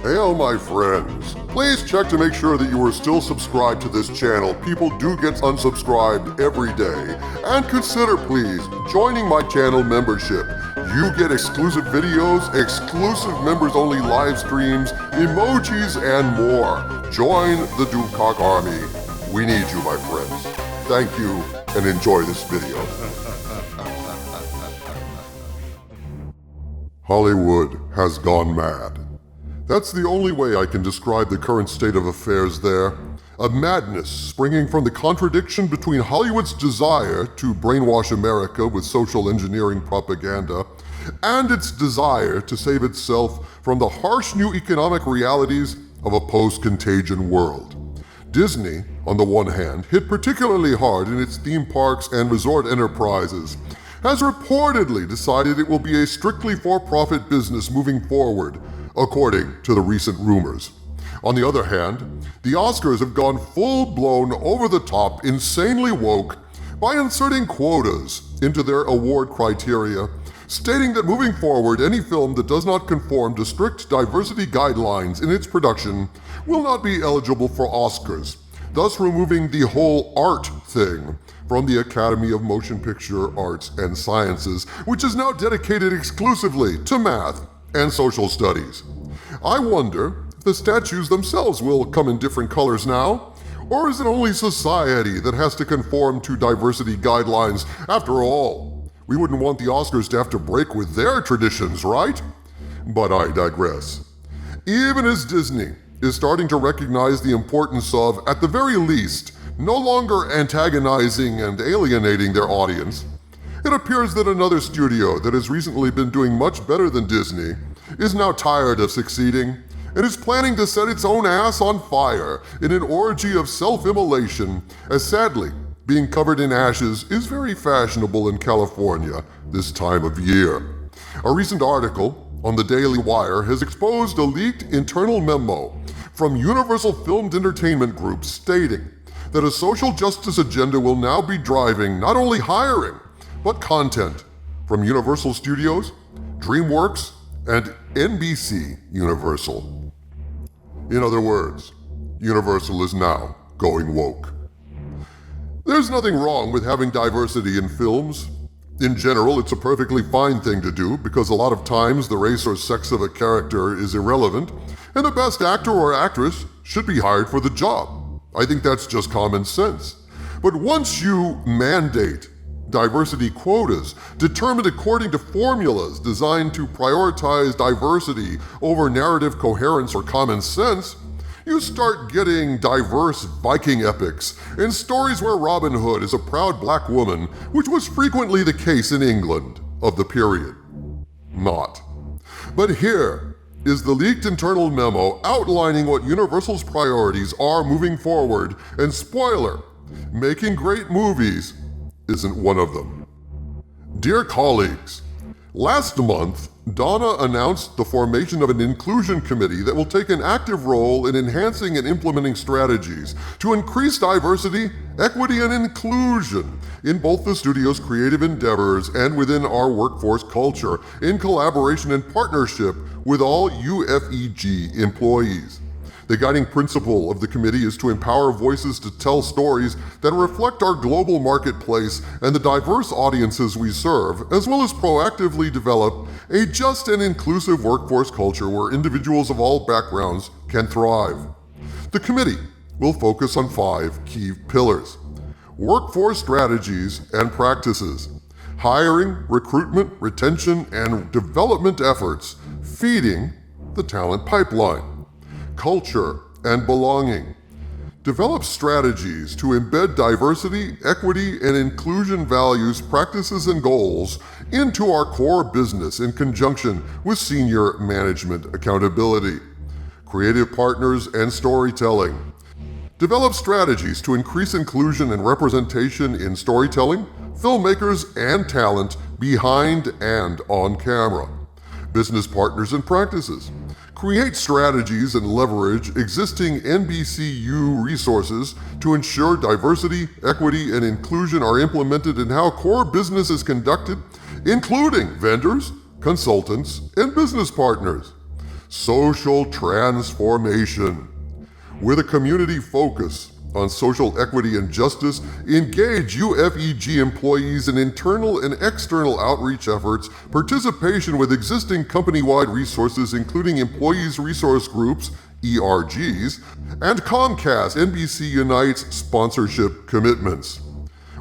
Hail my friends. Please check to make sure that you are still subscribed to this channel. People do get unsubscribed every day. And consider please joining my channel membership. You get exclusive videos, exclusive members only live streams, emojis, and more. Join the Doomcock army. We need you, my friends. Thank you and enjoy this video. Hollywood has gone mad. That's the only way I can describe the current state of affairs there. A madness springing from the contradiction between Hollywood's desire to brainwash America with social engineering propaganda and its desire to save itself from the harsh new economic realities of a post-contagion world. Disney, on the one hand, hit particularly hard in its theme parks and resort enterprises, has reportedly decided it will be a strictly for-profit business moving forward, according to the recent rumors. On the other hand, the Oscars have gone full-blown, over-the-top, insanely woke by inserting quotas into their award criteria, stating that moving forward, any film that does not conform to strict diversity guidelines in its production will not be eligible for Oscars, thus removing the whole art thing from the Academy of Motion Picture Arts and Sciences, which is now dedicated exclusively to math and social studies. I wonder if the statues themselves will come in different colors now, or is it only society that has to conform to diversity guidelines? After all, we wouldn't want the Oscars to have to break with their traditions, right? But I digress. Even as Disney is starting to recognize the importance of, at the very least, no longer antagonizing and alienating their audience, it appears that another studio that has recently been doing much better than Disney is now tired of succeeding and is planning to set its own ass on fire in an orgy of self-immolation, as sadly, being covered in ashes is very fashionable in California this time of year. A recent article on the Daily Wire has exposed a leaked internal memo from Universal Filmed Entertainment Group stating that a social justice agenda will now be driving not only hiring, but content from Universal Studios, Dreamworks, and NBCUniversal. In other words, Universal is now going woke. There's nothing wrong with having diversity in films. In general, it's a perfectly fine thing to do because a lot of times the race or sex of a character is irrelevant and the best actor or actress should be hired for the job. I think that's just common sense. But once you mandate diversity quotas determined according to formulas designed to prioritize diversity over narrative coherence or common sense, you start getting diverse Viking epics and stories where Robin Hood is a proud black woman, which was frequently the case in England of the period. Not. But here is the leaked internal memo outlining what Universal's priorities are moving forward, and spoiler, making great movies isn't one of them. Dear colleagues, last month, Donna announced the formation of an inclusion committee that will take an active role in enhancing and implementing strategies to increase diversity, equity, and inclusion in both the studio's creative endeavors and within our workforce culture, in collaboration and partnership with all UFEG employees. The guiding principle of the committee is to empower voices to tell stories that reflect our global marketplace and the diverse audiences we serve, as well as proactively develop a just and inclusive workforce culture where individuals of all backgrounds can thrive. The committee will focus on 5 key pillars: workforce strategies and practices, hiring, recruitment, retention, and development efforts, feeding the talent pipeline, culture and belonging. Develop strategies to embed diversity, equity, and inclusion values, practices, and goals into our core business in conjunction with senior management accountability. Creative partners and storytelling. Develop strategies to increase inclusion and representation in storytelling, filmmakers, and talent behind and on camera. Business partners and practices. Create strategies and leverage existing NBCU resources to ensure diversity, equity, and inclusion are implemented in how core business is conducted, including vendors, consultants, and business partners. social transformation. With a community focus on social equity and justice, engage UFEG employees in internal and external outreach efforts, participation with existing company-wide resources including employees resource groups, ERGs, and Comcast NBC Unite's sponsorship commitments.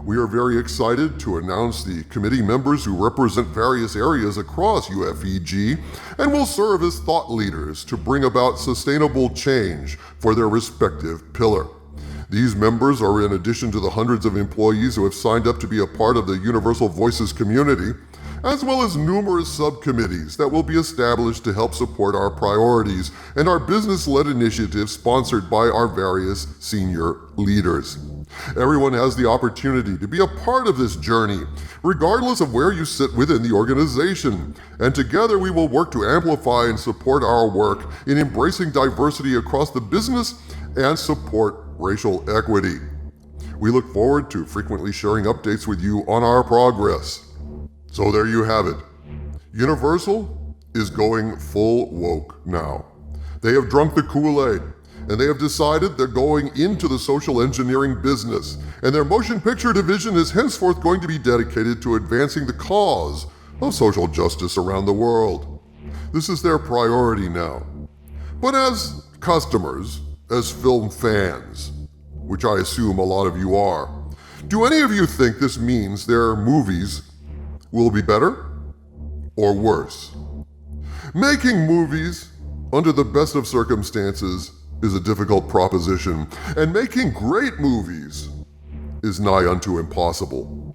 We are very excited to announce the committee members who represent various areas across UFEG and will serve as thought leaders to bring about sustainable change for their respective pillar. These members are in addition to the hundreds of employees who have signed up to be a part of the Universal Voices community, as well as numerous subcommittees that will be established to help support our priorities and our business-led initiatives sponsored by our various senior leaders. Everyone has the opportunity to be a part of this journey, regardless of where you sit within the organization, and together we will work to amplify and support our work in embracing diversity across the business and support racial equity. We look forward to frequently sharing updates with you on our progress. So there you have it. Universal is going full woke now. They have drunk the Kool-Aid, and they have decided they're going into the social engineering business, and their motion picture division is henceforth going to be dedicated to advancing the cause of social justice around the world. This is their priority now. But as customers, as film fans, which I assume a lot of you are, do any of you think this means their movies will be better or worse? Making movies under the best of circumstances is a difficult proposition, and making great movies is nigh unto impossible.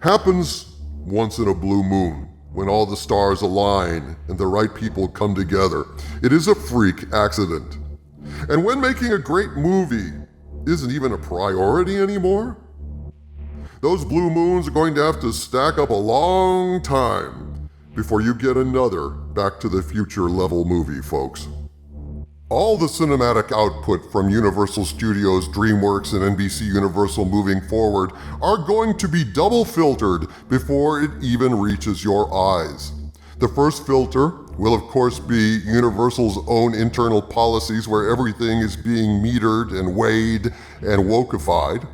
Happens once in a blue moon, when all the stars align and the right people come together. It is a freak accident. And when making a great movie isn't even a priority anymore, those blue moons are going to have to stack up a long time before you get another Back to the Future level movie, folks. All the cinematic output from Universal Studios, Dreamworks, and NBCUniversal moving forward are going to be double filtered before it even reaches your eyes. The first filter will of course be Universal's own internal policies where everything is being metered and weighed and wokeified.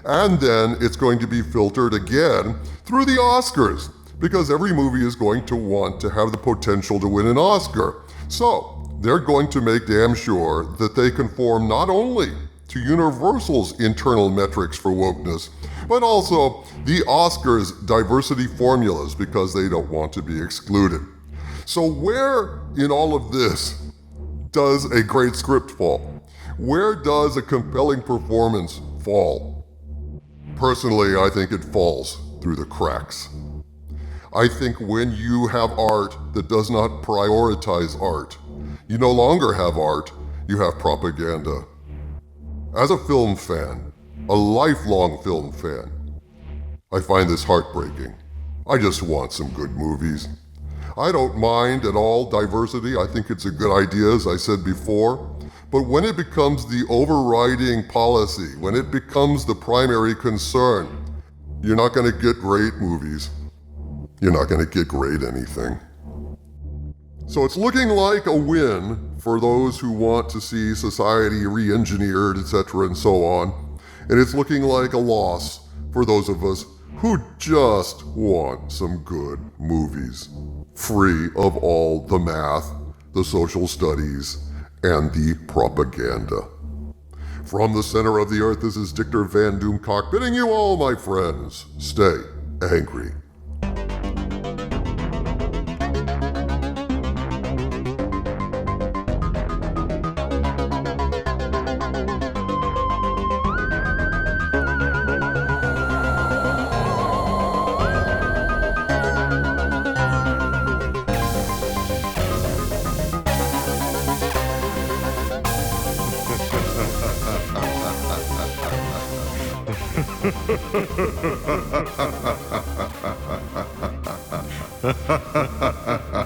And then it's going to be filtered again through the Oscars, because every movie is going to want to have the potential to win an Oscar. So they're going to make damn sure that they conform not only to Universal's internal metrics for wokeness, but also the Oscars' diversity formulas, because they don't want to be excluded. So where in all of this does a great script fall? Where does a compelling performance fall? Personally, I think it falls through the cracks. I think when you have art that does not prioritize art, you no longer have art, you have propaganda. As a film fan, a lifelong film fan, I find this heartbreaking. I just want some good movies. I don't mind at all diversity. I think it's a good idea, as I said before. But when it becomes the overriding policy, when it becomes the primary concern, you're not going to get great movies. You're not going to get great anything. So it's looking like a win for those who want to see society re-engineered, etc., and so on. And it's looking like a loss for those of us who just want some good movies, free of all the math, the social studies, and the propaganda. From the center of the earth, this is Dictor Van Doomcock bidding you all, my friends, stay angry. Ha ha ha ha ha.